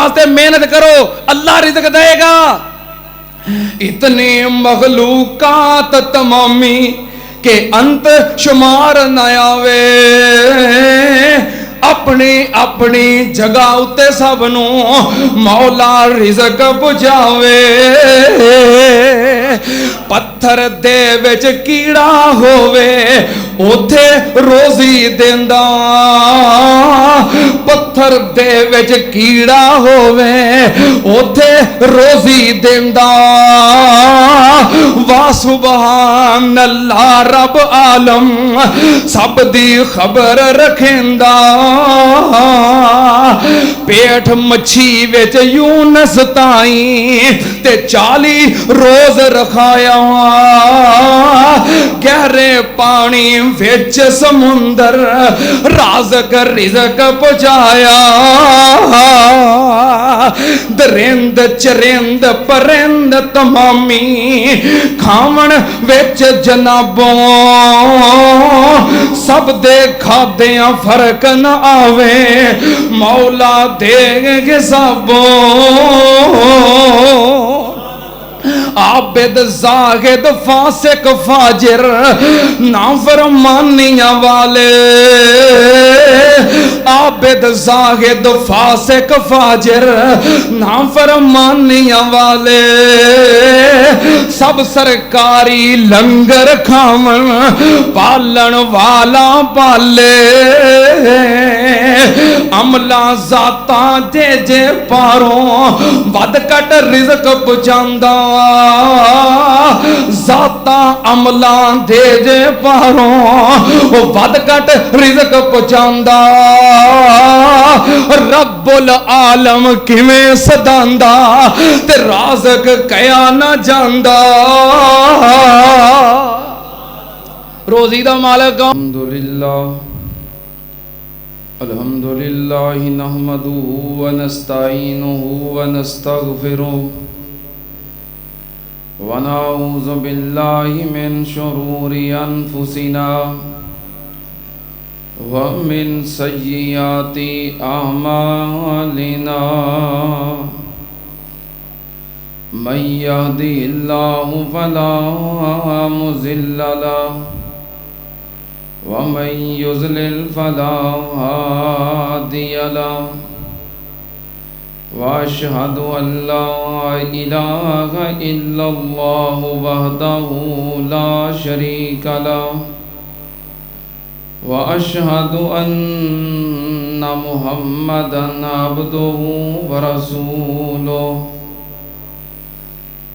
واسطے محنت کرو، اللہ رزق دے گا۔ اتنی مخلوقات تمامی کہ انت شمار نہ آوے، اپنی اپنی جگہ اتے سب نو مولا رزق پہنچاوے۔ پتھر دے وچ کیڑا ہووے اوتھے روزی دیندا، پتھر دے وچ کیڑا ہووے اوتھے روزی دیندا۔ وا سبحان اللہ، رب عالم سب دی خبر رکھیندا۔ پیٹ مچھی وچ یونس تائیں تے 40 روز رکھایا، گہرے پانی وچ سمندر رازق رزق پہنچایا۔ درند چرند پرند تمامی کھاون وچ جنابوں، سب دے کھادیاں فرق نہ آوے، مولا دے گے سبوں۔ عابد زاہد فاسق فاجر نافرمانیاں والے، عابد زاہد فاسق فاجر نافرمانیاں والے، سب سرکاری لنگر کھاون پالن والا پالے۔ عملہ ذاتاں جے پاروں ود کٹ رزق پہنچاندا، ذاتاں عملاں دے پاروں ود کٹ رزق پہنچاندا۔ رب العالم کیویں سداندا تے رازق کیا نہ جاندا۔ روزی دا مالک الحمدللہ نحمدہ ونستعینہ ونستغفرہ ونعوذ باللہ من شرور انفسنا ومن سیئات اعمالنا، من یہدہ اللہ فلا مضل لہ ومن یضلل فلا ہادی لہ، واشہد ان لا الہ الا اللہ وحدہ لا شریک لہ، واشہد ان محمدا عبدہ ورسولہ۔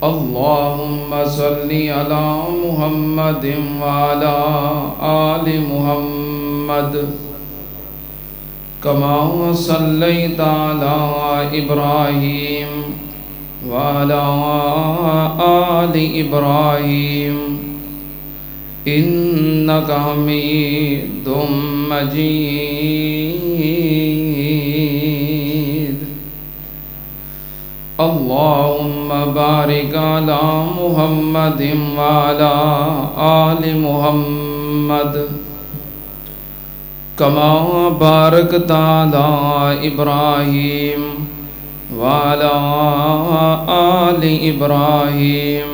اللہم صلی علی محمد وعلی آل محمد کما صلیت علی ابراہیم وعلی آل ابراہیم انک حمید مجید۔ اللہم بارک علی محمد وعلی آل محمد کما بارکت علی ابراہیم وعلی آل ابراہیم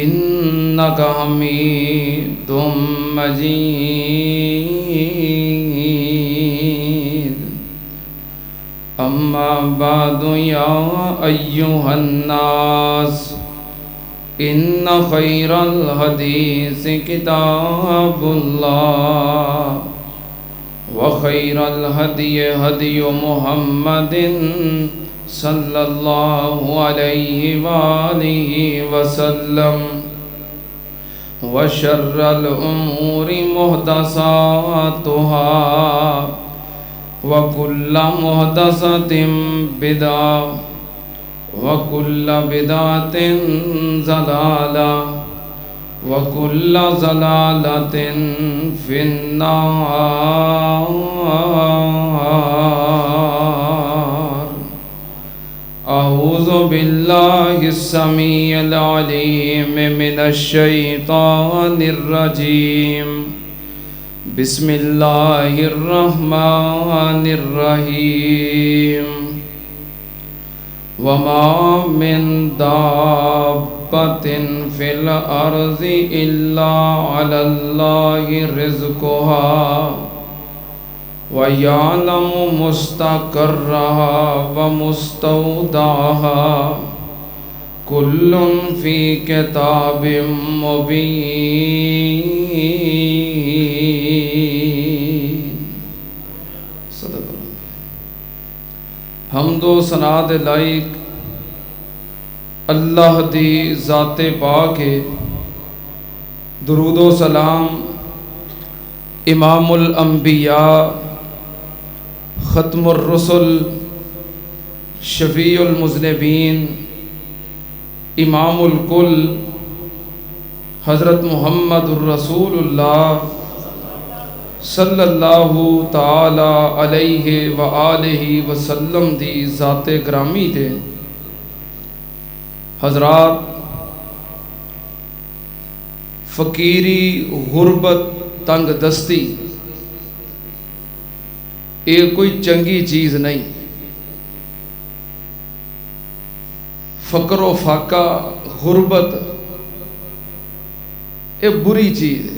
انک حمید مجید۔ اما بعد یا ایہا الناس ان خیر الحدیث کتاب اللہ وخیر الہدی ہدی محمد صلی اللہ علیہ وآلہ وسلم، وشر الامور محدثاتها وکل محدثۃ بدعہ وکل بدعۃ ضلالہ وکل ضلالۃ فی النار۔ اعوذ باللہ السمیع العلیم من الشیطان الرجیم، بسم اللہ الرحمن الرحیم۔ وما من دابة في الأرض إلا على الله رزقها ويعلم مستقرها ومستودعها كل في كتاب مبين. صدق اللہ. حمد و ثنا دے لائق اللہ دی ذات پاک ہے. درود و سلام امام الانبیاء ختم الرسل شفیع المذنبین امام الکل حضرت محمد الرسول اللہ صلی اللہ تعالی علیہ وآلہ وسلم دی ذات گرامی دے. حضرات، فقیری، غربت، تنگ دستی یہ کوئی چنگی چیز نہیں. فقر و فاقہ، غربت یہ بری چیز ہے.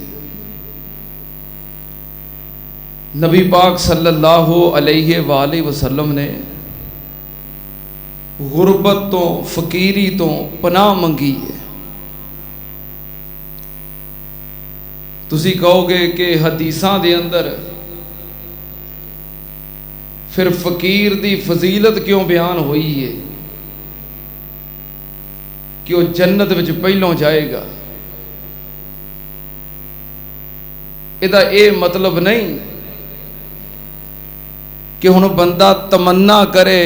نبی پاک صلی اللہ علیہ وآلہ وسلم نے غربت تو فقیری تو پناہ منگی ہے. تسی کہو گے کہ حدیثاں دے اندر پھر فقیر دی فضیلت کیوں بیان ہوئی ہے کہ وہ جنت وچ پہلوں جائے گا؟ ادا اے مطلب نہیں کہ ہن بندہ تمنا کرے،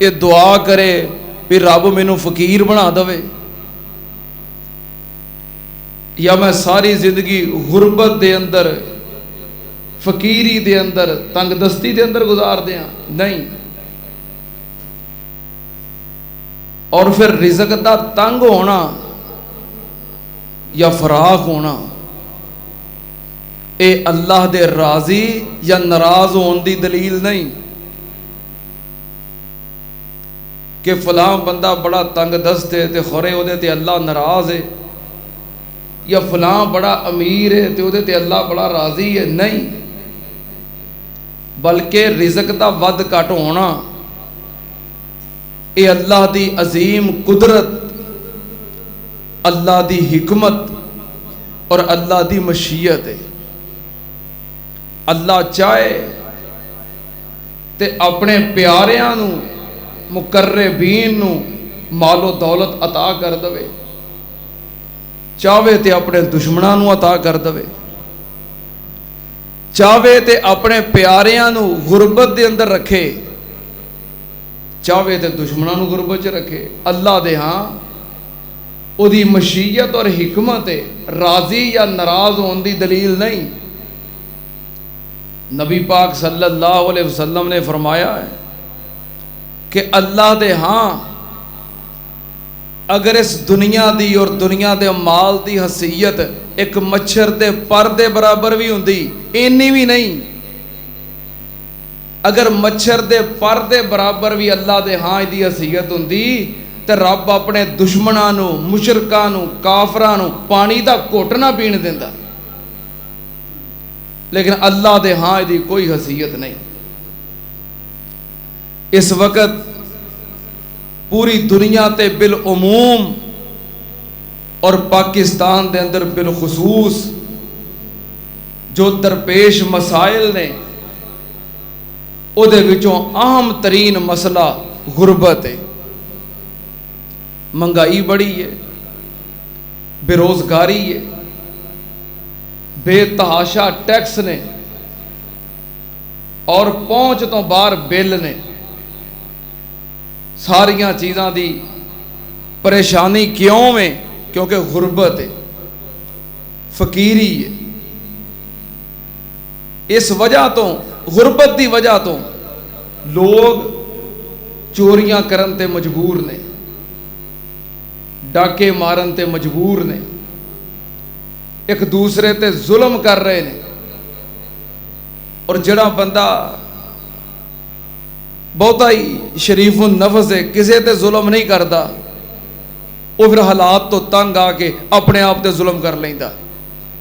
یہ دعا کرے بھی رب مینوں فقیر بنا دے، یا میں ساری زندگی غربت دے اندر، فقیری دے اندر، تنگ دستی دے اندر گزار دیاں. نہیں. اور پھر رزق دا تنگ ہونا یا فراخ ہونا اے اللہ دے راضی یا ناراض ہون دی دلیل نہیں کہ فلاں بندہ بڑا تنگ دست ہے تے خورے او دے تے اللہ ناراض ہے، یا فلاں بڑا امیر ہے تے او دے تے اللہ بڑا راضی ہے. نہیں، بلکہ رزق دا ود گھٹ ہونا اے اللہ دی عظیم قدرت، اللہ دی حکمت اور اللہ دی مشیت ہے. اللہ چاہے تے اپنے پیاریاں نو، مقربین نو مال و دولت عطا کر دے، چاہے تے اپنے دشمناں نو عطا کر دے، چاہے تے اپنے پیاریاں نو غربت دے اندر رکھے، چاہے تے دشمناں نو غربت چ رکھے. اللہ دے ہاں او دی مشیت اور حکمت ہے، راضی یا ناراض ہون دی دلیل نہیں. نبی پاک صلی اللہ علیہ وسلم نے فرمایا ہے کہ اللہ دے ہاں اگر اس دنیا دی اور دنیا دے مال دی حیثیت ایک مچھر دے پر دے برابر بھی ہوندی، اینی بھی نہیں، اگر مچھر دے پر دے برابر بھی اللہ دے ہاں دی حیثیت ہوندی تے رب اپنے دشمناں نو، مشرکاں نو، کافراں نو پانی دا گھٹ نہ پین دیندا. لیکن اللہ دے ہاں دی کوئی حیثیت نہیں. اس وقت پوری دنیا تے بالعموم اور پاکستان دے اندر بالخصوص جو درپیش مسائل نے او دے وچوں اہم ترین مسئلہ غربت ہے. مہنگائی بڑی ہے، بے روزگاری ہے، بے تحاشا ٹیکس نے اور پہنچ تو باہر بل نے. ساریاں چیزاں دی پریشانی کیوں میں؟ کیونکہ غربت ہے، فقیری ہے. اس وجہ تو، غربت دی وجہ تو لوگ چوریاں کرن تے مجبور نے، ڈاکے مارن تے مجبور نے، ایک دوسرے تے ظلم کر رہے ہیں. اور جڑا بندہ بہتا ہی شریف النفس ہے، کسی تے ظلم نہیں کرتا، وہ پھر حالات تو تنگ آ کے اپنے آپ تے ظلم کر لیندہ،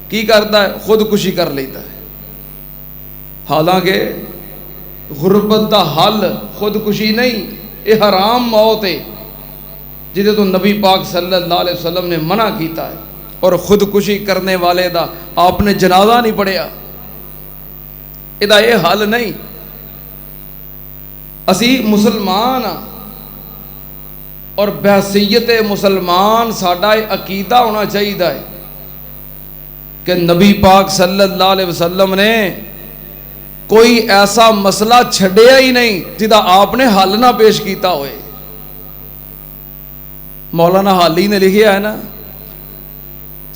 کی کرتا ہے؟ خودکشی کر لیتا ہے۔ حالانکہ غربت دا حل خودکشی نہیں، یہ حرام موت ہے جہدے تو نبی پاک صلی اللہ علیہ وسلم نے منع کیتا ہے، اور خودکشی کرنے والے دا آپ نے جنازہ نہیں پڑھیا، یہ حل نہیں۔ اسی مسلمان ہاں، اور بحیثیت مسلمان ساڈا عقیدہ ہونا چاہیے کہ نبی پاک صلی اللہ علیہ وسلم نے کوئی ایسا مسئلہ چھڑیا ہی نہیں جدا آپ نے حل نہ پیش کیتا ہوئے۔ مولانا حالی نے لکھیا ہے نا،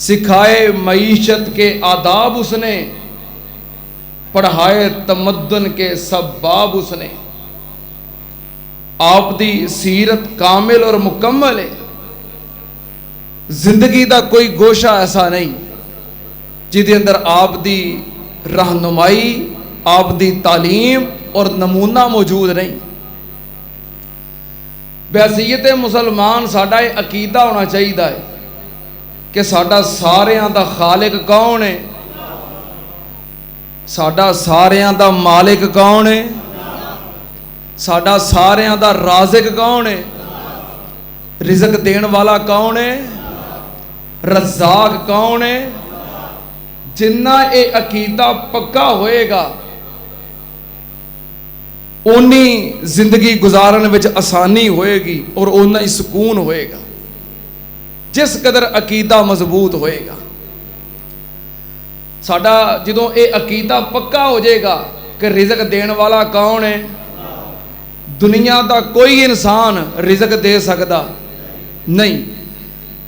سکھائے معیشت کے آداب اس نے، پڑھائے تمدن کے سباب اس نے۔ آپ دی سیرت کامل اور مکمل ہے، زندگی دا کوئی گوشہ ایسا نہیں جہدے اندر آپ دی رہنمائی، آپ دی تعلیم اور نمونہ موجود نہیں۔ بحیثیت مسلمان ساڈا یہ عقیدہ ہونا چاہیے کہ ساڈا ساریاں دا خالق کون ہے، ساڈا ساریاں دا مالک کون ہے، ساڈا ساریاں دا رازق کون ہے، رزق دین والا کون ہے، رزاق کون ہے۔ جنہ اے عقیدہ پکا ہوئے گا اونی زندگی گزارن وچ آسانی ہوئے گی اور اونا ہی سکون ہوئے گا، جس قدر عقیدہ مضبوط ہوئے گا۔ ساڈا جدوں اے عقیدہ پکا ہو جائے گا کہ رزق دین والا کون ہے، دنیا دا کوئی انسان رزق دے سکتا نہیں،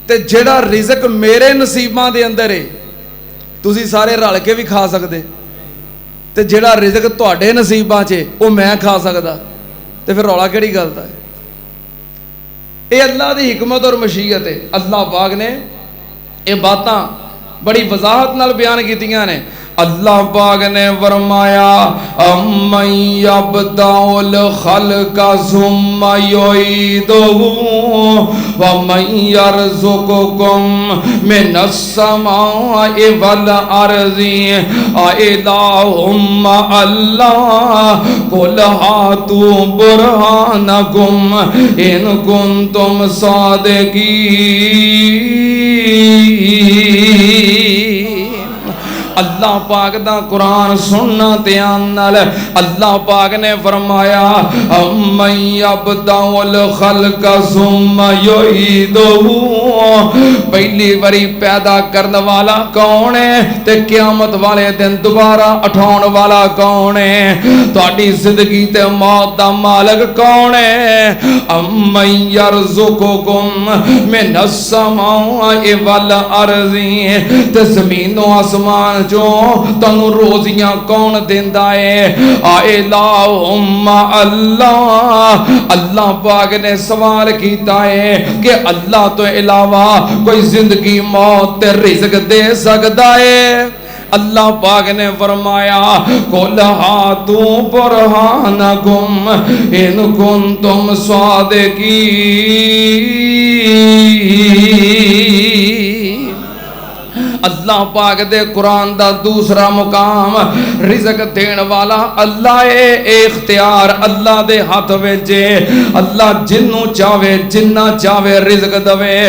تے جڑا رزق میرے نصیباں دے اندر ہے تسی سارے رل کے بھی کھا سکتے، تے جڑا رزق تواڈے نصیباں چے وہ میں کھا سکتا، تے پھر رولا کیڑی گل ہے؟ اے اللہ دی حکمت اور مشیت ہے۔ اللہ پاک نے یہ باتاں بڑی وضاحت نال بیان کیتیاں نے۔ اللہ پاک نے فرمایا امن یبدأ الخلق ثم یعیدہ ومن یرزقکم من السماء والارض اإلہ مع اللہ قل ہاتوا برہانکم ان کنتم صادقین۔ اللہ پاک دا قرآن سننا تیان نال اللہ پاک نے فرمایا امن یبدأ الخلق ثم یعیدہ، پہلی باری پیدا کرنے والا کون ہے تے قیامت والے دن دوبارہ اٹھاؤن والا کون ہے؟ تہاڈی زندگی تے موت دا مالک کون ہے؟ امن یرزقکم من السماء والارض، تے زمین و آسمان جو تنو روزیاں کون دیندا ہے؟ الہم اللہ۔ اللہ پاک نے سوال کیتا ہے کہ اللہ تو علاوہ کوئی زندگی موت تے رزق دے سکتا ہے؟ اللہ پاک نے فرمایا قل ہاتوا برہانکم ان کنتم صادقین۔ اللہ پاک دے قرآن دا دوسرا مقام رزق دین والا اللہ ہے، اختیار اللہ دے ہاتھ وچے، اللہ جنوں چاہے جنہ چاہے رزق دوے۔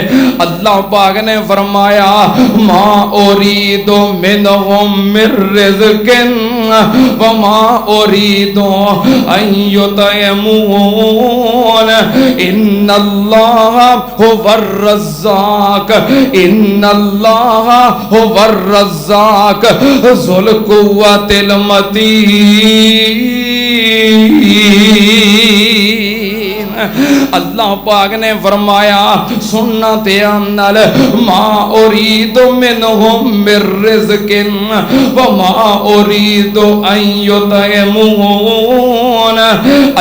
اللہ پاک نے فرمایا ما اريد منهم من رزق وما اريد ان يطعمون ان اللہ هو الرزاق ان اللہ هو الرزاق ذو القوة المتین۔ اللہ پاک نے فرمایا سننا تیانل ما اريد منهم من رزق وما اريد ان يطعمون۔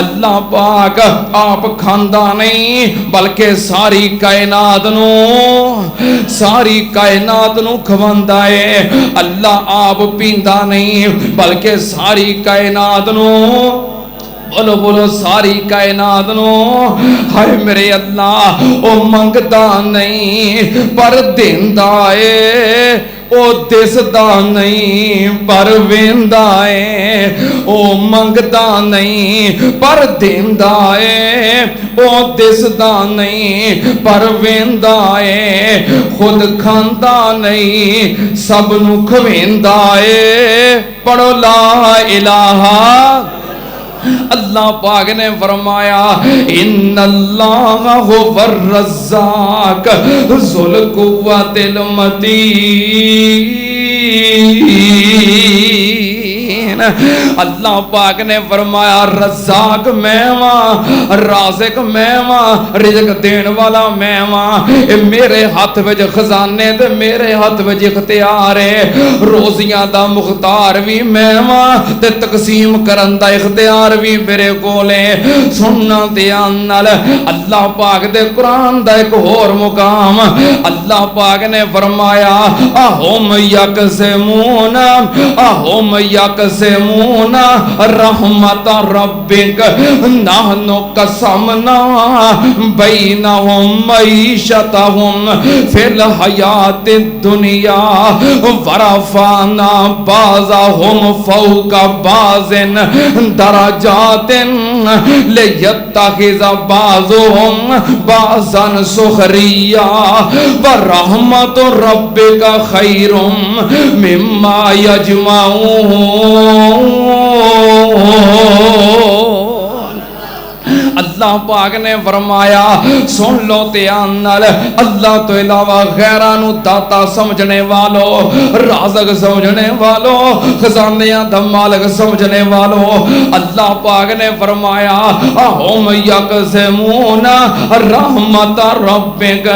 اللہ پاک آپ کھاندا نہیں بلکہ ساری کائنات نو کھواندا ہے۔ اللہ آپ پیندا نہیں بلکہ ساری کائنات نو بولو بولو ساری کائنات نو ہائے میرے اللہ او منگدا نہیں پر دیندا اے او دسدا نہیں پر ویندا اے او منگدا نہیں پر دیندا اے او دسدا نہیں پر ویندا اے خود کھاندا نہیں سب نو کھویندا اے پڑھو لا الہ اللہ پاک نے فرمایا ان اللہ هو الرزاق ذو القوۃ المتین اللہ پاک نے فرمایا رزاق میں واں رازق میں واں رزق دین والا میں واں میرے ہاتھ وچ خزانے تے میرے ہاتھ وچ اختیار ہے روزیاں دا مختار بھی میں واں تے تقسیم کرن دا اختیار بھی میرے کولے سننا دھیان نال اللہ پاک دے قرآن دا ایک اور مقام اللہ پاک نے فرمایا اہم یقسمون رحمت ربک نحن قسمنا بینہم معیشتہم فی الحیات الدنیا ورفعنا بعضہم فوق بعض درجات لیتخذ بعضہم بعضا سخریا ورحمت ربک خیر مما یجمعون اللہ پاک نے فرمایا سن لو دھیان نال اللہ تو علاوہ غیرانو داتا سمجھنے والو رازق سمجھنے والو خزانیاں دا مالک سمجھنے والو اللہ پاک نے فرمایا اہم یقسمون رحمت ربک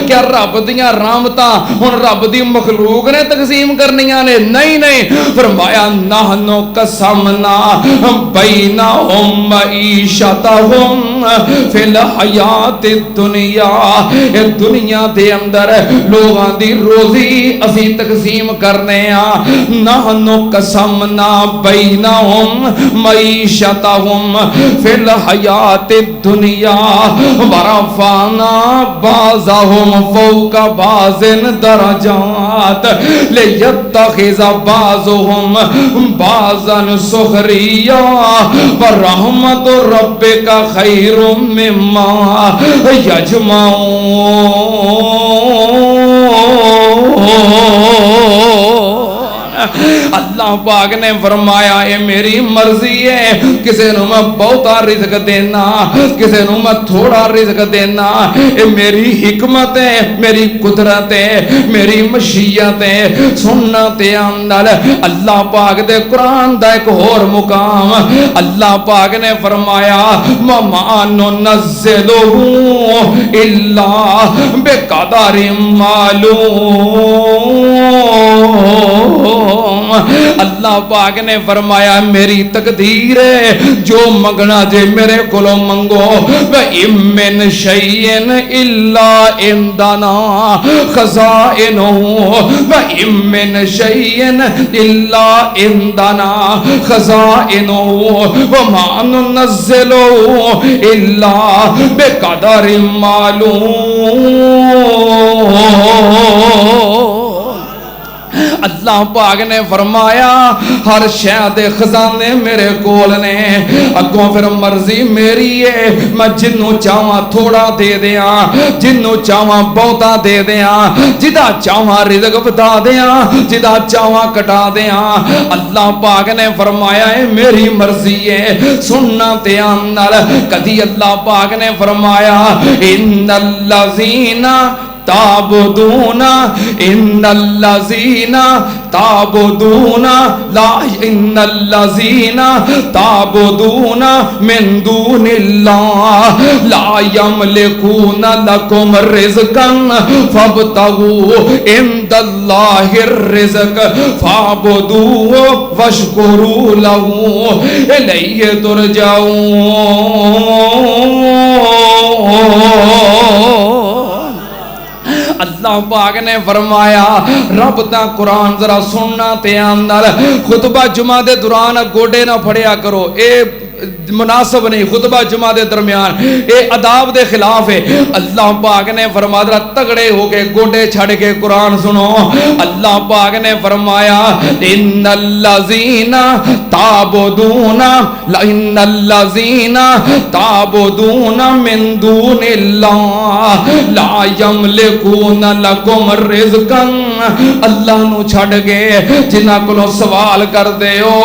کیا رب دیاں رحمتاں ہن رب دی مخلوق نے تقسیم کرنیاں نے نہیں فرمایا نحن قسمنا بینہم معیشتہم فی الحیات الدنیا دنیا دے اندر لوگاں دی روزی اسی تقسیم کرنے نحن قسمنا بینہم معیشتہم فی الحیات الدنیا ورفعنا بعضہم فوق بعض درجات لیتخذ بعضہم بعضا سخریا ورحمت ربک خیر مما یجمعون اللہ پاک نے فرمایا اے میری مرضی ہے کسے نو میں بہتا رزق دینا کسے نو میں تھوڑا رزق دینا اے میری حکمت ہے میری قدرت ہے میری مشیت ہے سننا دھیان نال اللہ پاک دے قرآن دا ایک اور مقام اللہ پاک نے فرمایا وما ننزلہ الا بقدر معلوم اللہ پاک نے فرمایا میری تقدیر ہے جو منگنا جے میرے کولوں منگو وَإِن مِّن شَيْءٍ إِلَّا عِندَنَا خَزَائِنُهُ وَإِن مِّن شَيْءٍ إِلَّا عِندَنَا خَزَائِنُهُ وَمَا نُنَزِّلُهُ إِلَّا بِقَدَرٍ مَّعْلُومٍ اللہ پاک نے فرمایا ہر شے دے خزانے میرے کول نے اگوں پھر مرضی میری ہے میں جنوں چاہواں تھوڑا دے دیاں جنوں چاہواں بہتا دے دیاں جدا چاہواں رزق بتا دیاں جدا چاہواں کٹا دیاں اللہ پاک نے فرمایا ہے میری مرضی ہے سننا دھیان نال کدی اللہ پاک نے فرمایا ان الذین تعبدون ان الذین تعبدون لا ان الذین تعبدون من دون اللہ لا یملکون لکم رزقا فابتغوا عند اللہ الرزق فاعبدوه واشکروا له الیہ ترجعون اللہ پاک نے فرمایا رب دا قرآن ذرا سننا دھیان نال خطبہ جمعہ دے دوران گوڈے نہ پھڑیا کرو اے مناسب نہیں، خطبہ جمعہ دے درمیان اے آداب دے خلاف ہے۔ اللہ پاک نے فرمایا تگڑے ہو کے گوڈے چھڑ کے قرآن سنو۔ اللہ پاک نے فرمایا ان الذین تعبدون ان الذین تعبدون من دون اللہ لا یملکون لکم رزقا، اللہ نو چھڑ گئے جنہاں کولوں سوال کر دے ہو،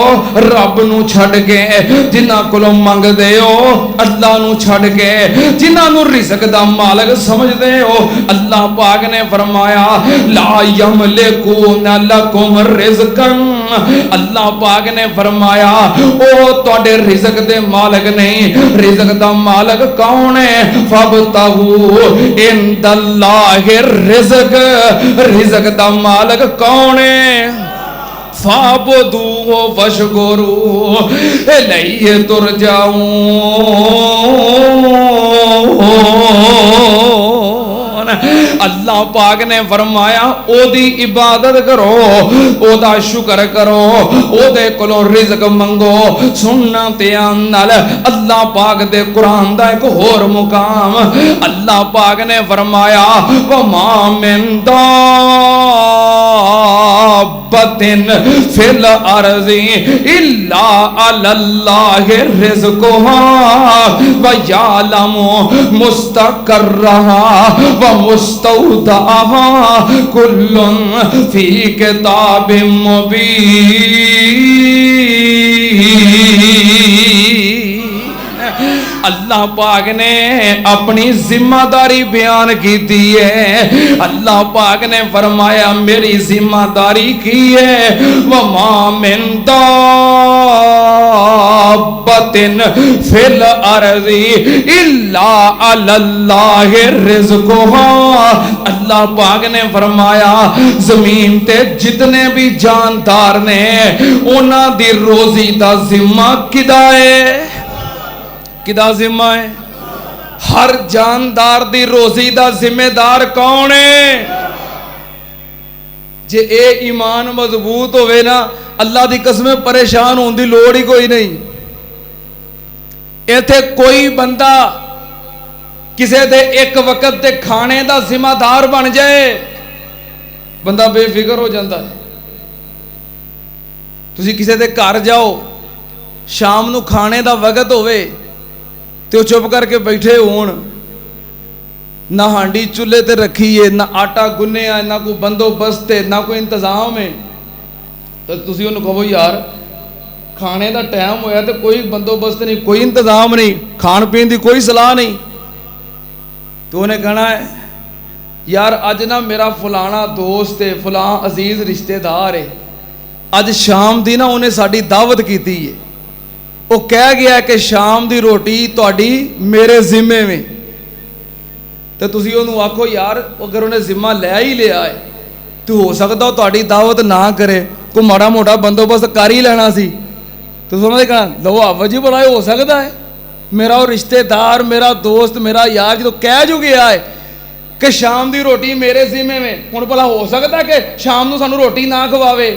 رب نو چھڑ گئے جنہاں کولوں منگ دے ہو، اللہ نو چھڑ گئے جنہاں نو رزق دا مالک سمجھ دے ہو۔ اللہ پاک نے فرمایا لا یملکون لکم رزقا، اللہ پاک نے فرمایا او تواڈے رزق دے مالک نہیں، رزق دا مالک کون ہے؟ فابتغوا عند اللہ الرزق، رزق دا مالک کون ہے؟ فَعْبُدُوهُ وَاشْكُرُوا إِلَيْهِ تُرْجَعُونَ۔ اللہ پاک نے فرمایا او دی عبادت کرو، او دا شکر کرو، او دے کولوں رزق منگو۔ سننا تے نال اللہ پاک دے قرآن دا ایک اور مقام اللہ پاک نے فرمایا وَمَا مِن دَابَّةٍ فِي الْأَرْضِ إِلَّا عَلَى اللَّهِ رِزْقُهَا وَيَعْلَمُ مُسْتَقَرَّهَا وَمُسْتَوْدَعَهَا كُلٌّ فِي كِتَابٍ مُبِينٍ۔ اللہ پاک نے اپنی ذمہ داری بیان کی ہے۔ اللہ پاک نے فرمایا میری ذمہ داری کی ہے وَمَا مِن دَابَّةٍ فِي الْأَرْضِ إِلَّا عَلَى اللَّهِ رِزْقُهَا، اللہ پاک نے فرمایا زمین تے جتنے بھی جاندار نے انہاں دی روزی دا ذمہ کدا ہے؟ کدا ذمہ ہے؟ ہر جاندار دی روزی دا ذمہ دار کون ہے؟ جے اے ایمان مضبوط ہوئے نا اللہ دی قسم پریشان ہون دی لوڑ ہی کوئی نہیں۔ ایتھے کوئی بندہ کسے دے ایک وقت دے کھانے دا ذمہ دار بن جائے بندہ بے فکر ہو جاتا ہے۔ تسی کسے دے گھر جاؤ شام نو کھانے دا وقت ہوئے تو چپ کر کے بیٹھے ہون، نہ ہانڈی چولہے تے رکھی ہے، نہ آٹا گنے ہے، نہ کوئی بندوبست ہے، نہ کوئی انتظام ہے، تو تسی انہوں کہو یار کھانے دا ٹائم ہویا تو کوئی بندوبست نہیں، کوئی انتظام نہیں، کھان پین دی کوئی صلاح نہیں، تو انہیں کہنا ہے یار اج نا میرا فلانا دوست ہے، فلان عزیز رشتہ دار ہے، اج شام دی نا انہیں ساڑی دعوت کیتی ہے، وہ کہہ گیا ہے کہ شام دی روٹی تواڈی میرے ذمے میں، تو تسی انہوں آکھو یار اگر انہیں ذمہ لے ہی لیا ہے تو ہو سکتا ہو تواڈی دعوت نہ کرے، کوئی ماڑا موٹا بندوبست کر ہی لینا سی، تو سمجھ کہنا لو آوجی بڑا ہو سکتا ہے میرا وہ رشتہ دار میرا دوست میرا یار جو کہہ جو گیا ہے کہ شام دی روٹی میرے ذمے میں، ہن بھلا ہو سکتا ہے کہ شام نو سانو روٹی نہ کھواوے؟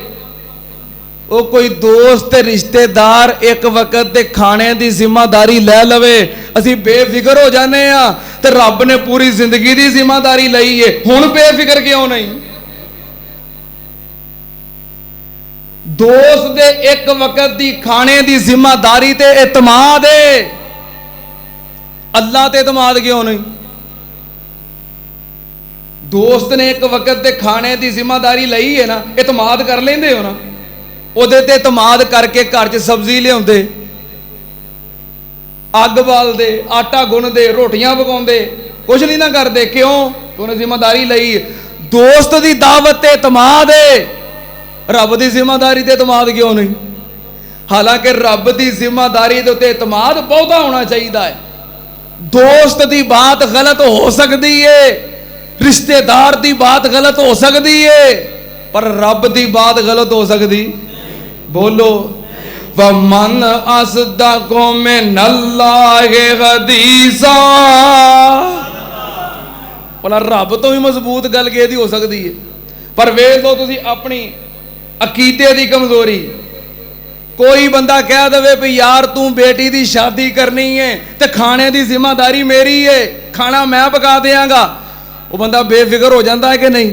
وہ کوئی دوست رشتہ دار ایک وقت دے کھانے دی ذمہ داری لے لوے اسی بے فکر ہو جانے ہاں، تے رب نے پوری زندگی دی ذمہ داری لئی ہے، ہن بے فکر کیوں نہیں؟ دوست دے ایک وقت دی کھانے دی ذمہ داری تے اعتماد ہے، اللہ تے اعتماد کیوں نہیں؟ دوست نے ایک وقت دے کھانے دی ذمہ داری لئی ہے نا، اعتماد کر لیندے ہو نا، او دے تے اعتماد کر کے گھر چ سبزی لیاوندے، اگ بال دے، آٹا گن دے، روٹیاں پکاون دے، کچھ نہیں نہ کر دے، کیوں؟ تو انہیں ذمہ داری لئی، دوست دی دعوت تے اعتماد ہے، رب دی ذمہ داری تے اعتماد کیوں نہیں؟ حالانکہ رب دی ذمہ داری تے اعتماد بہتا ہونا چاہیے ہے۔ دوست دی بات غلط ہو سکتی ہے، رشتہ دار دی بات غلط ہو سکتی ہے، پر رب دی بات غلط ہو سکتی؟ بولو وَمَنْ أَصْدَقُ مِنَ اللَّهِ حَدِيثًا، بولا رب تو بھی مضبوط گل کہہ دی ہو سکتی ہے، پر ویکھ لو تسی اپنی عقیدے دی کمزوری، کوئی بندہ کہہ دے بھی یار تو بیٹی دی شادی کرنی ہے تے کھانے دی ذمہ داری میری ہے، کھانا میں پکا دیاں گا، وہ بندہ بے فکر ہو جاتا ہے کہ نہیں؟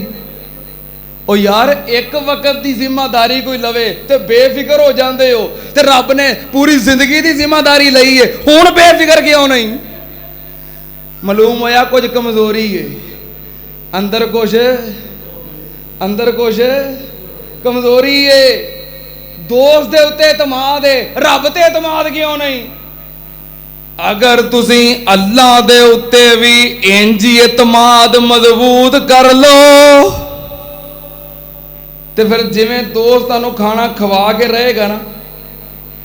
او یار ایک وقت دی ذمہ داری کوئی لوے تے بے فکر ہو جاندے ہو، تے رب نے پوری زندگی دی ذمہ داری لئی ہے، ہن بے فکر کیوں نہیں؟ معلوم ہویا کچھ کمزوری ہے، اندر کچھ کمزوری ہے، دوست دے اتے اعتماد ہے، رب تے اعتماد کیوں نہیں؟ اگر تسی اللہ دے اتے بھی انجی اعتماد مضبوط کر لو تے پھر جویں دوست تانوں کھانا کھوا کے رہے گا نا،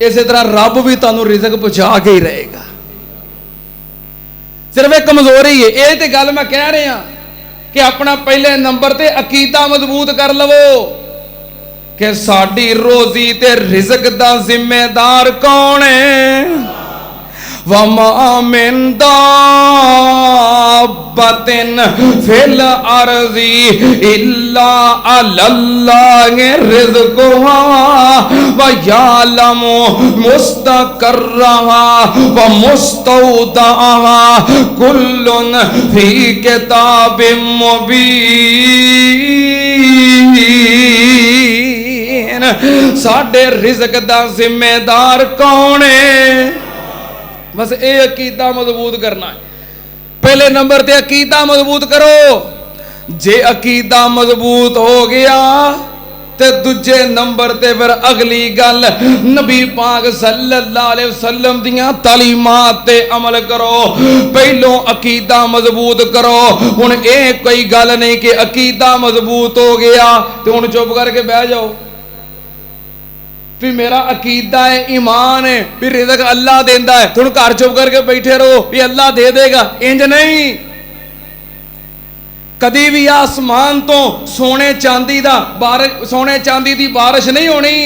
اسی طرح رب بھی تانوں رزق پہنچا کے ہی رہے گا۔ صرف ایک کمزوری ہے، یہ تے گل میں کہہ رہا کہ اپنا پہلے نمبر تے عقیدہ مضبوط کر لو کہ ساڈی روزی تے رزق دا ذمہ دار کون ہے؟ وَمَا مِن دَابَّةٍ فِي الْأَرْضِ إِلَّا عَلَى اللَّهِ رِزْقُهَا وَيَعْلَمُ مُسْتَقَرَّهَا وَمُسْتَوْدَعَهَا كُلٌّ فِي كِتَابٍ مُبِينٍ۔ ساڈے رزق دا ذمہ دار کون ہے؟ بس اے عقیدہ مضبوط کرنا ہے۔ پہلے نمبر تے عقیدہ مضبوط کرو، جے عقیدہ مضبوط ہو گیا تے دوجے نمبر تے پھر اگلی گل نبی پاک صلی اللہ علیہ وسلم دیاں تعلیمات تے عمل کرو۔ پہلوں عقیدہ مضبوط کرو، ہن اے کوئی گل نہیں کہ عقیدہ مضبوط ہو گیا تے ہن چپ کر کے بیٹھ جاؤ بھی میرا عقیدہ ہے، ایمان ہے بھی رزق اللہ دیندا ہے، تم گھر چپ کر کے بیٹھے رہو بھی اللہ دے دے گا، انج نہیں۔ کدی بھی آسمان تو سونے چاندی دی بارش نہیں ہونی۔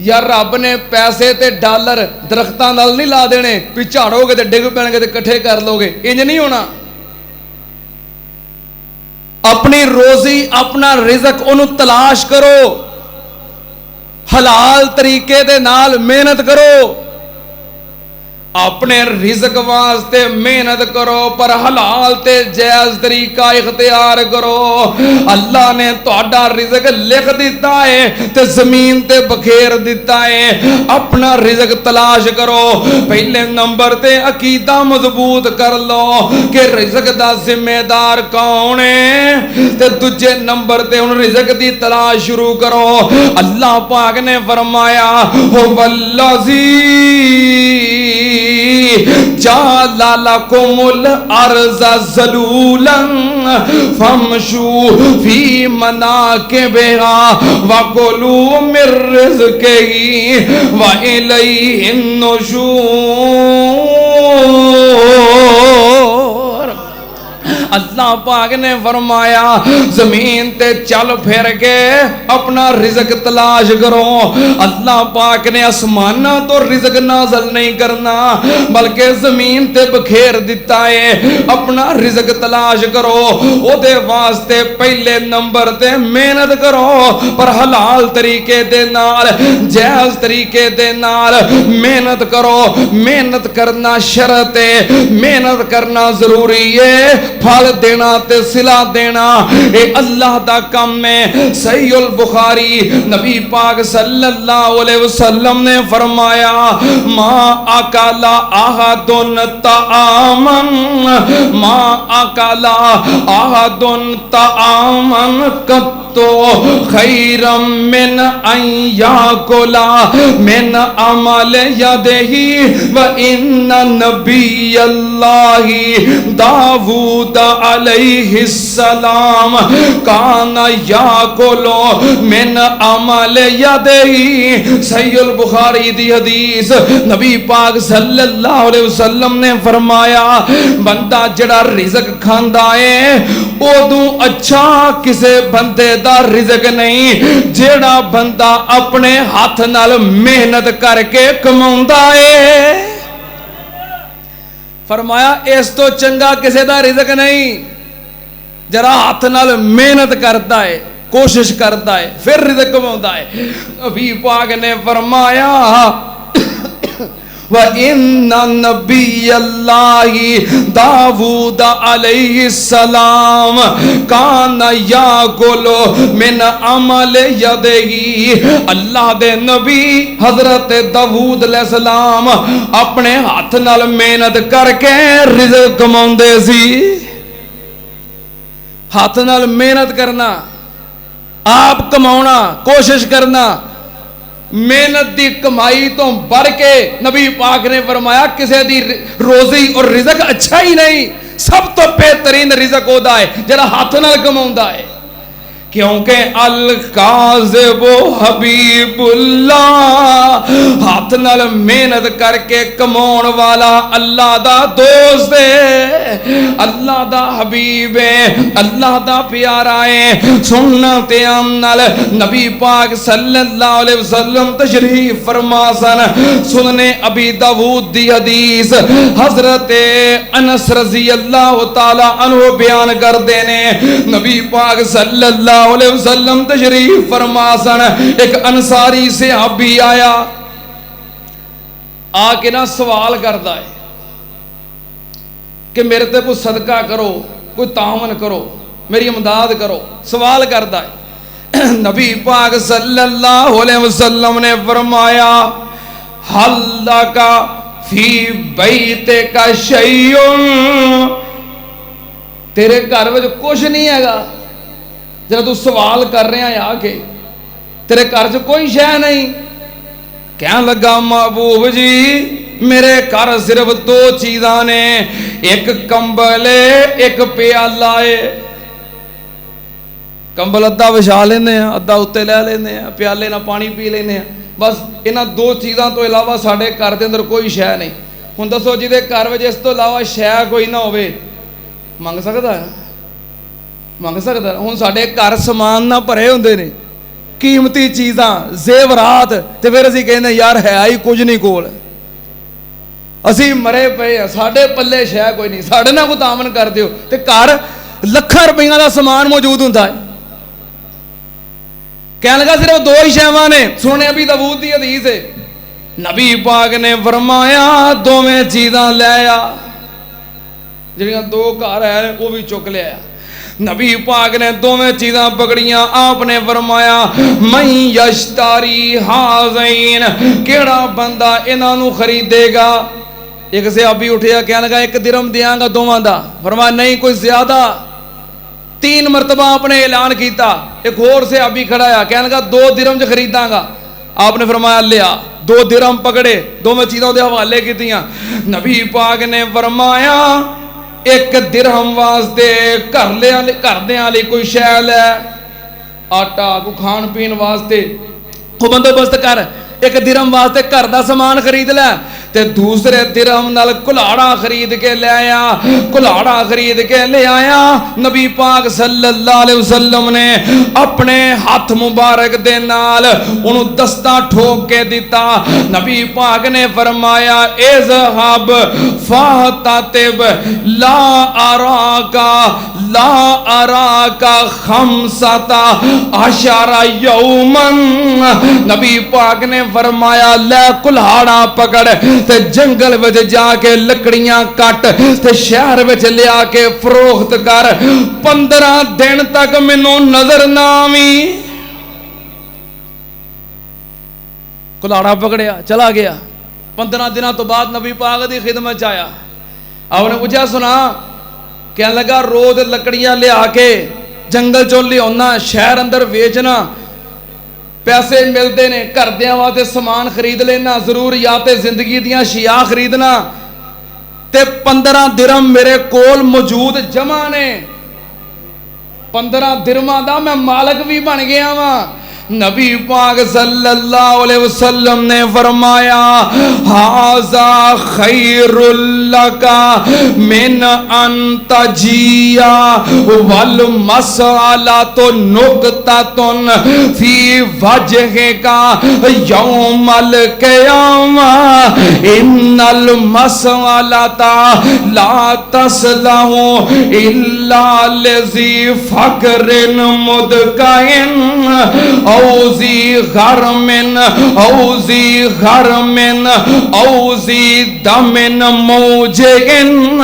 یا رب نے پیسے تے ڈالر درختاں نال نہیں لا دینے بھی جھاڑو گے تے ڈگ پین گے تے کٹھے کر لو گے، انج نہیں ہونا۔ اپنی روزی اپنا رزق انہوں تلاش کرو، حلال طریقے دے نال محنت کرو، اپنے رزق واسطے محنت کرو پر حلال تے جائز طریقہ اختیار کرو۔ اللہ نے تہاڈا رزق لکھ دیتا ہے تے زمین تے بکھیر دیتا ہے، اپنا رزق تلاش کرو۔ پہلے نمبر تے عقیدہ مضبوط کر لو کہ رزق دا ذمہ دار کون ہے، تے دوجے نمبر تے ان رزق دی تلاش شروع کرو۔ اللہ پاک نے فرمایا وَالَّذِي جَعَلَ لَكُمُ الْأَرْضَ ذَلُولًا فَامْشُوا فِي مَنَاكِبِهَا وَكُلُوا مِن رِّزْقِهِ وَإِلَيْهِ النُّشُورُ۔ اللہ پاک نے فرمایا زمین تے چل پھر کے اپنا رزق تلاش کرو۔ اللہ پاک نے آسمانہ تو رزق نازل نہیں کرنا بلکہ زمین تے بکھیر دیتا ہے، اپنا رزق تلاش کرو۔ او دے واسطے پہلے نمبر تے محنت کرو پر حلال طریقے دے نال جائز طریقے دے نال محنت کرو۔ محنت کرنا شرط ہے، محنت کرنا ضروری ہے، پھل دینا تے صلہ دینا اے اللہ دا کم ہے۔ صحیح البخاری نبی پاک صلی اللہ علیہ وسلم نے فرمایا ما اکل احد طعاما ما اکل احد طعاما تو خیرا من ان یاکل من عمل یدہ وان نبی اللہ داود علیہ السلام کان یاکل من عمل یدہ۔ صحیح البخاری دی حدیث نبی پاک صلی اللہ علیہ وسلم نے فرمایا بندہ جڑا رزق کھاندا ہے اودوں اچھا کسے بندے دا رزق نہیں جیڑا بندہ اپنے ہاتھ نال محنت کر کے کماوندا ہے۔ فرمایا اس تو چنگا کسے دا رزق نہیں جڑا ہاتھ نال محنت کرتا ہے۔ کوشش کرتا ہے پھر رزق کماتا ہے. نبی پاک نے فرمایا وَإِنَّ نَبِيَّ اللَّهِ داود علیہ السلام کان یاکل من عمل یدہ. اللہ دے نبی حضرت داود علیہ السلام اپنے ہاتھ نال محنت کر کے رزق کماندے سی. ہاتھ نال محنت کرنا، آپ کماؤنا، کوشش کرنا، محنت دی کمائی تو بڑھ کے نبی پاک نے فرمایا کسی دی روزی اور رزق اچھا ہی نہیں، سب تو بہترین رزق ہوتا ہے جڑا ہاتھ نال کماؤندا ہے. کیونکہ القاذب حبیب اللہ، ہاتھ نال محنت کر کے کماؤن والا اللہ دا دوست ہے، اللہ دا حبیب ہے، اللہ دا پیارا ہے. سنت عام نال نبی پاک صلی اللہ علیہ وسلم تشریف فرما سن. سننے ابی داؤد دی حدیث حضرت انس رضی اللہ تعالی عنہ بیان کر دینے. نبی پاک صلی اللہ علیہ وسلم تشریف فرما سن. ایک انصاری صحابی آیا، آ کے نا سوال کرتا ہے کہ میرے تے کوئی صدقہ کرو، کوئی تعاون کرو، میری امداد کرو. سوال کرتا ہے. نبی پاک صلی اللہ علیہ وسلم نے فرمایا حل لک فی بیتک شیء، تیرے گھر وچ کچھ نہیں ہے گا جب تو سوال کر رہے ہیں آ کے، تیرے گھر چ کوئی شے نہیں. کہنے لگا محبوب جی میرے گھر صرف دو چیزاں نے، ایک کمبل ہے، ایک پیالہ ہے. کمبل ادھا وچھا لینے ہیں، ادھا اتنے لے لینے ہیں، پیالے نہ پانی پی لینے ہیں، بس انہاں دو چیزاں تو علاوہ ساڈے گھر دے اندر کوئی شے نہیں. ہن دسو جی دے گھر وچ اس تو علاوہ شے کوئی نہ ہوے منگ سکدا ہے؟ منگ سکتا ہے؟ ہن ساڈے گھر سامان نہ بھرے ہوندے نے، قیمتی چیزاں، زیورات، تے پھر اسی کہندے یار ہے ہی کچھ نہیں کول، اسی مرے پئے ہیں، ساڈے پلے شے کوئی نہیں، ساڈے نال کوئی تعاون کر دیو. تے گھر لکھاں روپیاں دا سامان موجود ہوندا ہے. کہنے لگا صرف دو ہی شیواں نے. سنے ابھی داؤد دی حدیث ہے، نبی پاک نے فرمایا دوویں چیزاں لے آ. جڑیاں دو گھر ہے وہ بھی چک لے آیا. نبی پاک نے دوویں چیزاں پکڑیاں. آپ نے فرمایا من یشتری ہذین، کیڑا بندہ انہاں نو خریدے گا. ایک صحابی اٹھیا کہنے لگا 1 درہم دیاں گا دوواں دا. فرمایا نہیں کوئی زیادہ. 3 مرتبہ آپ نے اعلان کیتا. ایک اور صحابی کھڑا ہے کہنے لگا 2 درہم چ خریداں گا. آپ نے فرمایا لیا. 2 درہم پکڑے، دوویں چیزاں دے حوالے کیتیاں. نبی پاک نے فرمایا 1 درہم واسطے گھر دیاں لئی کوئی شے لے، آٹا کو کھان پین واسطے کو بندوبست کر. 1 درہم واسطے گھر دا سامان خرید لے، تے دوسرے درہم نال کلاڑا خرید کے لے آیا. کلاڑا خرید کے لے آیا. نبی پاک صلی اللہ علیہ وسلم نے اپنے ہاتھ مبارک دے نال انہوں دستہ ٹھوک کے دیتا. نبی پاک نے فرمایا اذهب فاحتطب لا اراکا 15 یوما. نبی پاک نے فرمایا لے کلاڑا پکڑ تے جنگل وچ جا کے لکڑیاں کٹ تے شہر وچ لیا کے فروخت کر. 15 دن تک مینوں نظر نہ آویں. کلاڑا پکڑیا چلا گیا. 15 دنوں تو بعد نبی پاک دی خدمت آیا. آپ نے پوچھا سنا؟ کہنے لگا روز لکڑیاں لیا کے جنگل چوں لیا شہر اندر ویچنا، پیسے ملتے نے، گھر دیاں واسطے سامان خرید لینا، ضروریات زندگی دیاں شیاء خریدنا، تے 15 درہم میرے کول موجود جمع نے. 15 درہماں دا میں مالک بھی بن گیا وا. نبی پاک صلی اللہ علیہ وسلم نے فرمایا ھذا خیر لکا من ان تجیا والمسألۃ نکتۃ فی وجہک یوم القیامہ ان المسألۃ لا تصلح الا لذی فقر مدکئن او ذی غرم او ذی غرم او ذی دم موجئن.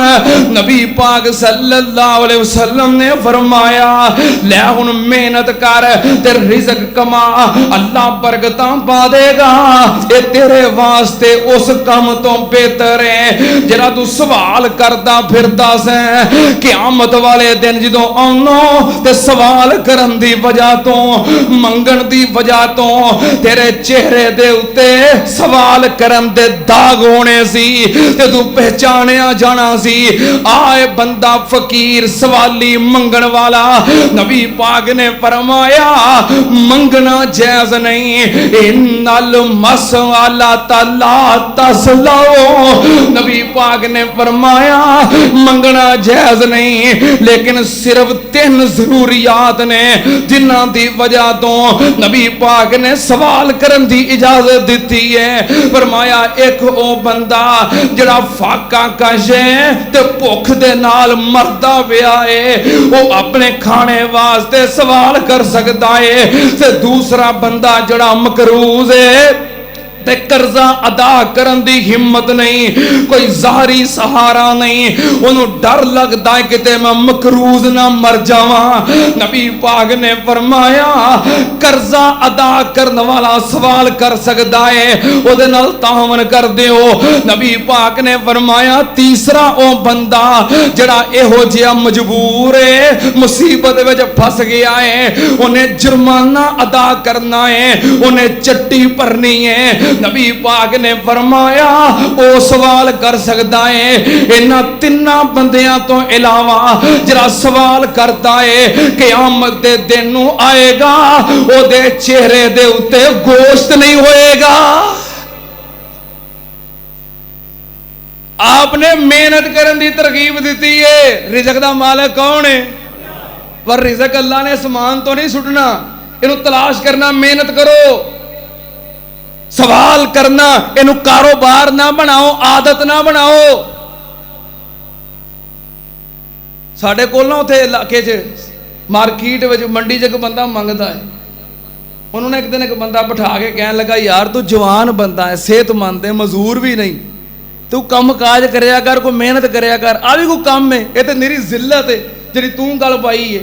نبی پاک صلی اللہ علیہ وسلم نے فرمایا لے ہن محنت کر تے رزق کما، اللہ برکتاں پا دے گا. اے تیرے واسطے اس کم تو بہتر ہے جڑا تو سوال کردا پھردا سیں. قیامت والے دن جدوں آنا تے سوال کرن دی وجہ تو منگن دی وجہ تو تیرے چہرے دے اتے سوال کرن دے داغ ہونے سی تے تو پہچانیا جانا سی. آئے بندہ فقیر سوالی منگن والا. نبی پاک نے فرمایا منگنا جائز نہیں. ان المسألۃ لا تصلح. نبی پاک نے فرمایا منگنا جائز نہیں لیکن صرف 3 ضروریات نے جنہ دی وجہ تو نبی پاک نے سوال کرن دی اجازت دیتی ہے. فرمایا ایک او بندہ جڑا فاقہ کش ہے تے بھوک دے نال مردا پیا ہے وہ اپنے کھانے واسطے سوال کر سکتا ہے. تے دوسرا بندہ جڑا مقروض ہے تے قرضہ ادا کرن دی ہمت نہیں، کوئی ظاہری سہارا نہیں، انہوں ڈر لگتا ہے کہ تے میں مقروض نہ مر جاواں. نبی پاک نے فرمایا قرضہ ادا کرن والا سوال کر سکتا ہے او دے نال تعاون کر دیو. نبی پاک نے فرمایا تیسرا او بندہ جڑا ایہو جیا مجبور ہے مصیبت وچ پھس گیا ہے انہیں جرمانہ ادا کرنا ہے انہیں چٹی بھرنی ہے. نبی پاک نے فرمایا او سوال کر سکتا ہے. انہاں 3 بندیاں تو علاوہ جڑا سوال کرتا ہے قیامت دے دن نوں آئے گا او دے چہرے دے اتے گوشت نہیں ہوئے گا. آپ نے محنت کرن دی ترغیب دیتی ہے. رزق دا مالک کون ہے؟ پر رزق اللہ نے سامان تو نہیں سٹنا، انہوں تلاش کرنا، محنت کرو. سوال کرنا اینو کاروبار نہ بناؤ، عادت نہ بناؤ. ساڈے کول نہ اتھے علاقے چ مارکیٹ وچ منڈی چ بندہ منگدا ہے. انہوں نے ایک دن ایک بندہ بٹھا کے کہنے لگا یار تو جوان بندہ ہے، صحت مند ہے، مزدور بھی نہیں، تو کم کاج کریا کر، کوئی محنت کریا کر. آ بھی کوئی کام ہے، یہ تو میری ذلت ہے جی تو گل پائی ہے.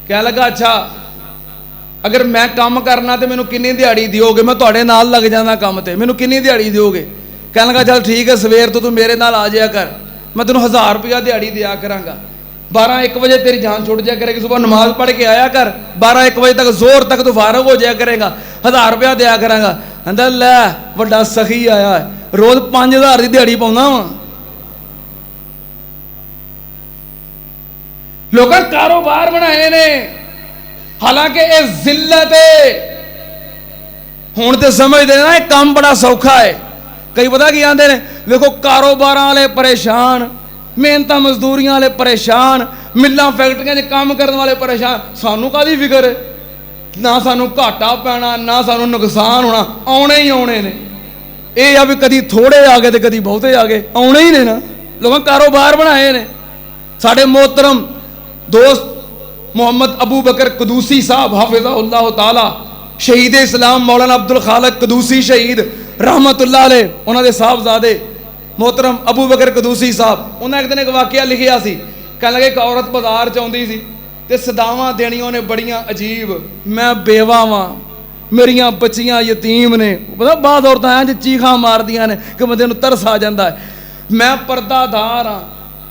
کہنے لگا اچھا اگر میں کام کرنا تو مینوں کنی دیہڑی دیو گے؟ میں تواڈے نال لگ جانا کام تے، مینوں کنی دیہڑی دیو گے؟ کہنے لگا چل ٹھیک ہے سویر تو میرے نال آ جایا کر، میں تینوں 1000 روپیہ دیہڑی دیا کراں گا. 12-1 بجے تیری جان چھوٹ جایا کرے گی، صبح نماز پڑھ کے آیا کر، 12-1 بجے تک زور تک تو فارغ ہو جایا کرے گا، 1000 روپیہ دیا کراں گا. اندر لے وڈا سخی آیا ہے، روز 5000 دی دیہڑی پاؤنا وا. لوکاں کاروبار بنائے نے حالانکہ یہ ذلت ہے. ہوں تو سمجھتے نا یہ کام بڑا سوکھا ہے. کئی پتا کی آتے ہیں دیکھو کاروبار والے پریشان، محنت مزدوریاں والے پریشان، ملاں فیکٹریاں کام کرنے والے پریشان. سانوں کادی فکر ہے؟ نہ سانوں گھاٹا پینا نہ سانوں نقصان ہونا، آنے ہی آنے نے. یہ بھی کدی تھوڑے آ گئے تو کدی بہتے آ گئے، آنے ہی نے نا. لوگوں کاروبار بنائے نے. ساڈے محترم دوست محمد ابو بکر قدوسی صاحب حافظہ اللہ تعالی، شہید اسلام مولانا عبد الخالق قدوسی شہید رحمت اللہ علیہ، انہوں نے صاحبزادے محترم ابو بکر قدوسی صاحب، انہوں نے ایک دن ایک واقعہ لکھیا سی. کہنے لگے ایک عورت بازار چاہتی سی تے صداواں دینیاں نے بڑیاں عجیب. میں بیوہ واں، میریاں بچیاں یتیم نے. پتا بعض عورتیں ہیں جو چیخاں مار دیاں نے کہ بندے نوں ترس آ جاندا ہے. میں پردہ دار ہاں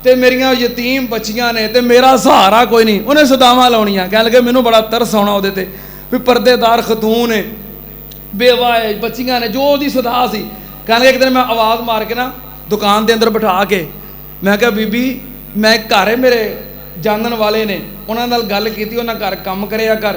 تے میریاں یتیم بچیاں نے تے میرا سہارا کوئی نہیں. انہیں صداواں لاؤنیاں. کہنے لگے مینوں بڑا ترس آنا وہ تے بھی پردے دار خاتون ہے، بیوہ ہے، بچیاں نے، جو دی صدا سی. کہنے لگے ایک دن میں آواز مار کے نا دکان دے اندر بٹھا کے میں کہا بی بی میں ایک گھر ہے میرے جانن والے نے، انہاں نال گل کیتی، انہاں گھر کم کریا کر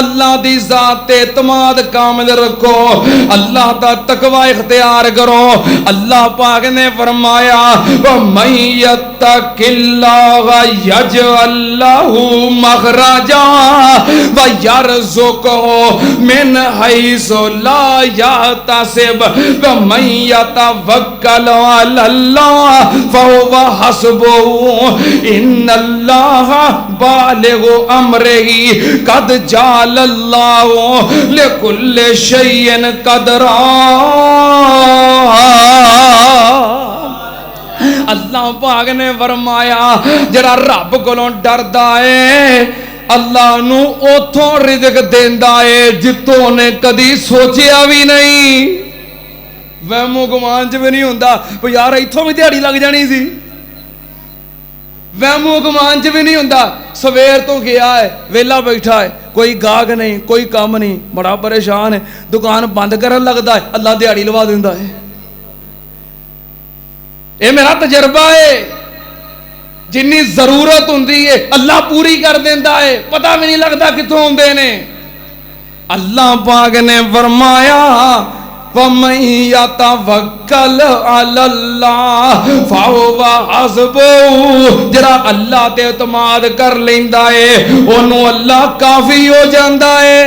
اللہ دی ذات تے اعتماد کامل رکھو، اللہ دا تقوی اختیار کرو۔ اللہ پاک نے فرمایا وَمَن يَتَّقِ اللَّهَ يَجْعَل لَّهُ مَخْرَجًا وَيَرْزُقْهُ مِنْ حَيْثُ لَا يَحْتَسِبُ وَمَن يَتَوَكَّلْ عَلَى اللَّهِ فَهُوَ حَسْبُهُ إِنَّ اللَّهَ بالغ أَمْرِهِ قَدْ جَعَلَ اللَّهُ لِكُلِّ شَيْءٍ قَدْرًا۔ اللہ پاک نے فرمایا جڑا رب کولوں ڈردا ہے اللہ نو اوتھوں رزق دیندا ہے جتوں نے کدی سوچیا بھی نہیں، وہم و گمان چ بھی نہیں ہوندا کہ یار ایتھوں بھی دیہڑی لگ جانی سی، وہم و گمان چ بھی نہیں ہوندا۔ سویر تو گیا ہے ویلا بیٹھا ہے، کوئی گاہک نہیں، کوئی کام نہیں، بڑا پریشان ہے، دکان بند کرن لگدا ہے، اللہ دیہڑی لوا دیندا ہے۔ اے میرا تجربہ ہے، جنی ضرورت ہوندی ہے اللہ پوری کر دیندا ہے، پتہ بھی نہیں لگتا کتوں ہوندے نے۔ اللہ پاک نے فرمایا وَمَن يَتَوَكَّلْ عَلَى اللَّهِ فَهُوَ حَسْبُهُ، جڑا اللہ تے اعتماد کر لیندا ہے اونوں اللہ کافی ہو جاندا ہے۔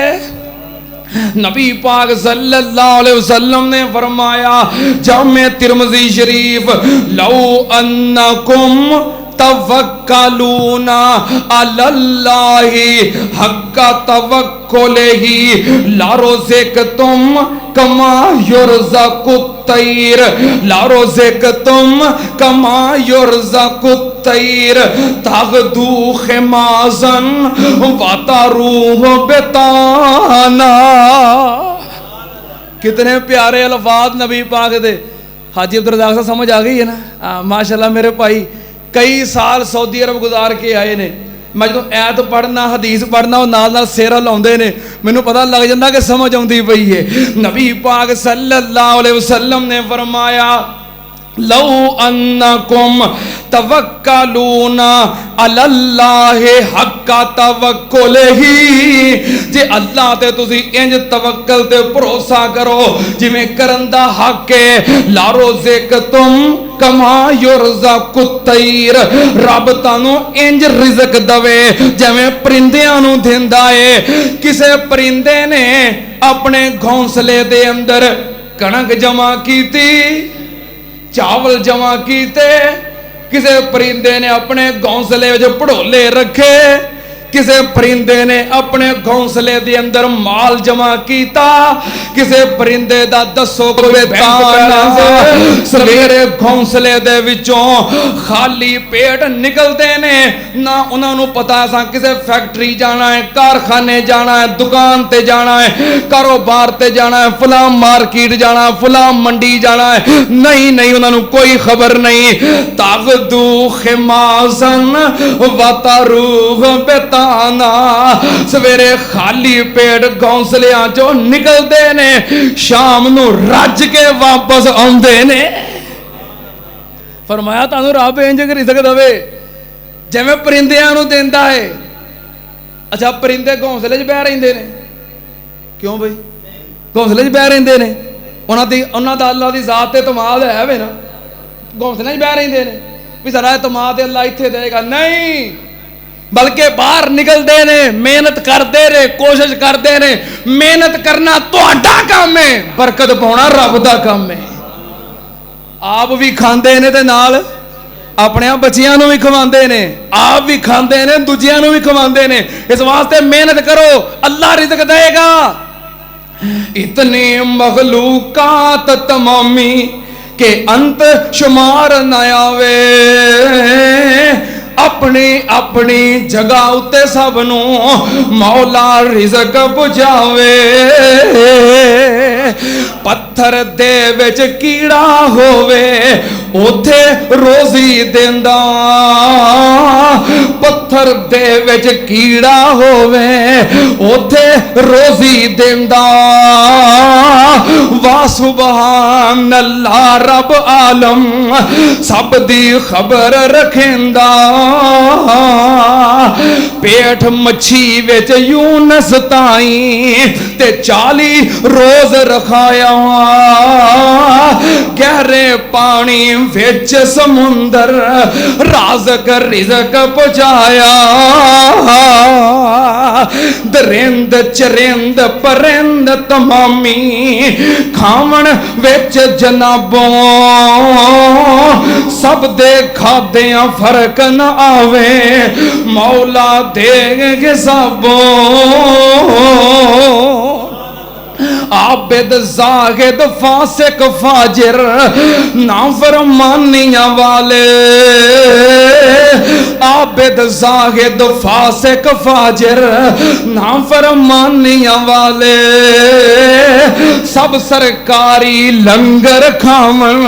نبی پاک صلی اللہ علیہ وسلم نے فرمایا جامع ترمذی شریف لو انکم توکلون علی اللہ حق توکلہ لرزقتم کما یرزق الطیر لرزقتم کما یرزق الطیر تغدو خماسا وتروح بطانا۔ کتنے پیارے الفاظ نبی پاک دے۔ حاجی عبدالرزاق صاحب سمجھ آ گئی ہے نا؟ ماشاءاللہ میرے بھائی کئی سال سعودی عرب گزار کے آئے نے، میں جدوں ایت پڑھنا حدیث پڑھنا وہ نال نال سیرا لاؤندے نے، مینوں پتہ لگ جاندا کہ سمجھ آؤندی پئی ہے۔ نبی پاک صلی اللہ علیہ وسلم نے فرمایا لو انکم توکلون علی اللہ حق توکلہ، جے اللہ تے تسی انج توکل تے بھروسہ کرو جویں کرن دا حق ہے، لرزقتم کما یرزق الطیر، رب تانوں انج رزق دوے جویں پرندیاں نوں دیندا ہے۔ کسے پرندے نے اپنے گھونسلے دے اندر کنک جمع کیتی، چاول جمع کیتے، کسے پرندے نے اپنے گھونسلے وچ پڑھولے رکھے، کسے پرندے نے اپنے گھونسلے دے اندر مال جمع کیتا، کسے پرندے دا دسو کوئی دانا سویرے گھونسلے دے وچوں خالی پیٹ نکلدے نے، نہ انہاں نوں پتہ سا کسے فیکٹری جانا ہے، کارخانے جانا ہے، دکان تے جانا ہے، کاروبار تے جانا ہے، فلاں مارکیٹ جانا ہے، فلاں منڈی جانا ہے، نہیں انہاں نوں کوئی خبر نہیں۔ تغدو خماسا وتروح بطانا، سویرے خالی پیٹ گھونسلیاں چوں نکلدے نے، شام نو رج کے واپس آندے نے۔ فرمایا تانوں رب انج رزق دے جویں پرندیاں نوں دیندا ہے۔ اچھا پرندے گھونسلے 'چ بہ رہندے نے کیوں بھائی؟ گھونسلے 'چ بہ رہندے نے، انہاں دا اللہ دی ذات تے اعتماد ہے وے نا، گھونسلے 'چ بہ رہندے نے بھی سارا اعتماد اللہ ایتھے دے گا، نہیں بلکہ باہر نکلتے ہیں، محنت کرتے رہے، کوشش کرتے رہے۔ محنت کرنا تہاڈا کام ہے، برکت پاؤنا رب دا کام ہے۔ آپ بھی کھاندے نے تے نال اپنے بچیاں نو بھی کھواندے نے، آپ بھی کھاندے نے دوجیاں نو بھی کھواندے نے۔ اس واسطے محنت کرو، اللہ رزق دے گا۔ اتنی مخلوقات تمامی کہ انت شمار نہ آوے، اپنی اپنی جگہ اتے سب نو مولا رزق پہنچاوے۔ پتھر دے وچ کیڑا ہووے اوتھے روزی دیندا پتھر دے وچ کیڑا ہووے اوتھے روزی دیندا وا سبحان اللہ رب عالم سب دی خبر رکھیندا پیٹ مچھی وچ یونس تائیں تے 40 روز رکھایا گہرے پانی وچ سمندر رازق رزق پہنچایا درند چرند پرند تمامی کھاون وچ جنابوں سب دے کھادیاں فرق نہ آوے مولا دے گے سبوں عابد زاہد فاسق فاجر نافرمانیاں والے عابد زاہد فاسق فاجر نافرمانیاں والے سب سرکاری لنگر کھاون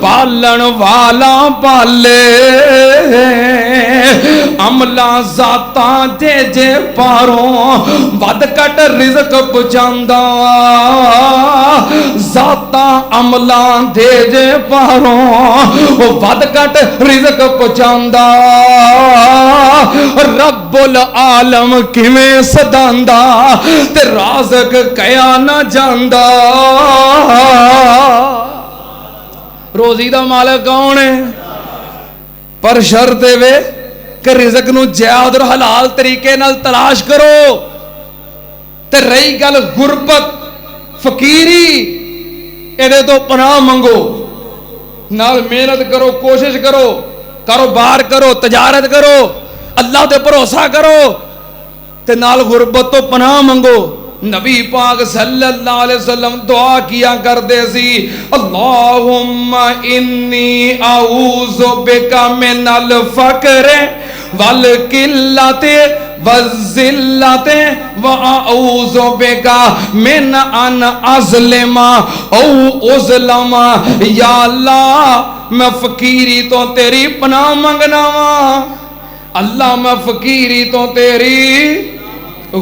پالن والا پالے عملہ ذاتاں جے پاروں ود کٹ رزق پہنچاندا ذاتا عملان دے جے پاروں ود کٹ رزق پہنچاندا رب العالم کیویں سداندا تے رازق کیا نہ جاندا روزی دا مالک کون ہے پر شرط وے کہ رزق نو جائز اور حلال طریقے نال تلاش کرو تے رہی گل غربت فقیری ایدے تو پناہ منگو نال محنت کرو کوشش کرو کاروبار کرو تجارت کرو اللہ تے بھروسہ کرو تے نال غربت تو پناہ منگو نبی پاک صلی اللہ علیہ وسلم دعا کیا کرتے سی اللہم انی اعوذ بک من الفقر والقلت والذلت واعوذ بک من ان اظلم او اظلم یا اللہ میں فقیری تو تیری پناہ منگنا وا اللہ میں فقیری تو تیری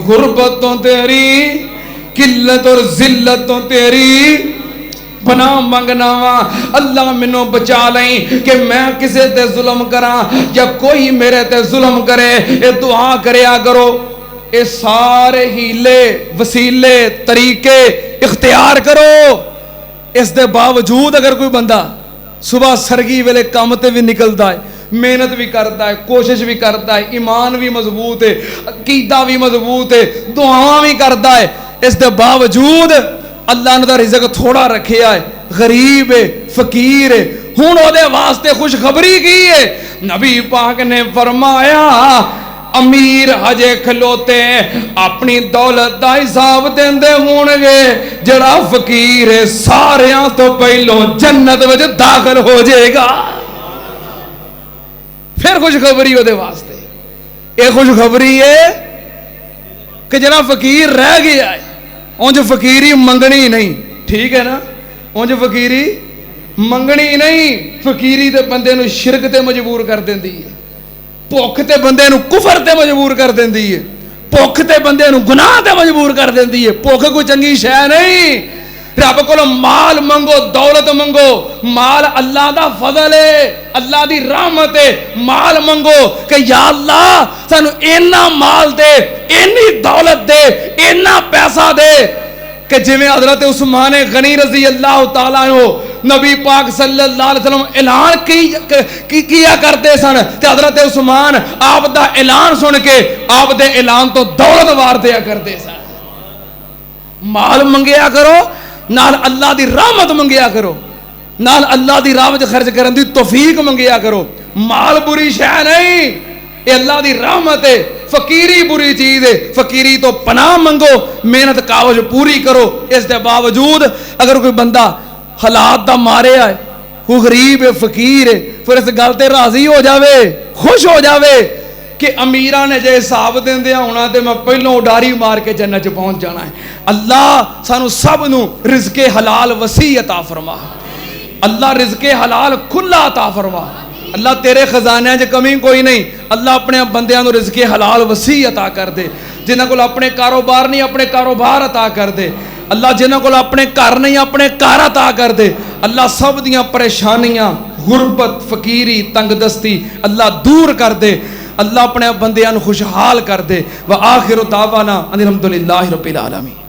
غربت تو تیری قلت اور ذلت تو تیری پناہ منگنا وا اللہ منو بچا لیں کہ میں کسے تے ظلم کراں یا کوئی میرے تے ظلم کرے اے دعا کریا کرو اے سارے ہیلے وسیلے طریقے اختیار کرو اس دے باوجود اگر کوئی بندہ صبح سرگی ویلے کام تے بھی نکلتا ہے محنت بھی کرتا ہے کوشش بھی کرتا ہے ایمان بھی مضبوط ہے عقیدہ بھی مضبوط ہے دعاواں بھی کرتا ہے اس دے باوجود اللہ نے دا رزق تھوڑا رکھیا ہے غریب ہے فقیر ہے ہن او دے واسطے خوشخبری کی ہے نبی پاک نے فرمایا امیر ہجے کھلوتے اپنی دولت دا حساب دیندے ہون گے جڑا فقیر ہے ساریاں تو پہلو جنت وچ داخل ہو جائے گا پھر خوشخبری ہو دے واسطے یہ خوشخبری ہے کہ جنا فقیر رہ گیا ہے اونج فقیری منگنی نہیں ٹھیک ہے نا اونج فقیری منگنی نہیں فقیری تے بندے نو شرک تے مجبور کر دیندی ہے بھوک تے بندے نو کفر تے مجبور کر دیندی ہے بھوک تے بندے نو گناہ تے مجبور کر دیندی ہے بھوک کوئی چنگی شے نہیں رب کو مال منگو دولت منگو مال اللہ دا فضل ہے اللہ دی رحمت ہے مال منگو کہ یا اللہ سانو اینا مال دے اینی دولت دے اینا پیسہ دے کہ جویں حضرت عثمان غنی رضی اللہ تعالیٰ عنہ نبی پاک صلی اللہ علیہ وسلم اعلان کیا کرتے سن تے حضرت عثمان آپ دا اعلان سن کے آپ دے اعلان تو دولت وار دیا کرتے سن مال منگیا کرو نال اللہ دی رحمت منگیا کرو نال اللہ دی راہ وچ خرچ کرن دی توفیق منگیا کرو مال بری شے نہیں اے اللہ دی رحمت ہے فقیری بری چیز ہے فقیری تو پناہ منگو محنت کاوش پوری کرو اس دے باوجود اگر کوئی بندہ حالات دا مارے آئے کوئی غریب ہے فقیر ہے پھر اس گل تے راضی ہو جاوے خوش ہو جاوے کہ امیرہ نے جے حساب دین دیا ہونا تے میں پہلوں اڈاری مار کے جنت چ پہنچ جانا ہے اللہ سانو سب نو رزق حلال وسیع عطا فرما اللہ رزق حلال کھلا عطا فرما. اللہ تیرے خزانے چ کمی کوئی نہیں. اللہ اپنے بندیاں نو رزق حلال وسیع عطا کر دے. جنہاں کول اپنے کاروبار نہیں اپنے کاروبار عطا کر دے. اللہ جنہاں کول اپنے گھر نہیں اپنے گھر عطا کر دے. اللہ سب دیاں پریشانیاں غربت فقیری تنگ دستی اللہ دور کر دے. اللہ اپنے بندیاں نو خوشحال کر دے. وآخر دعوانا ان الحمدللہ رب العالمین.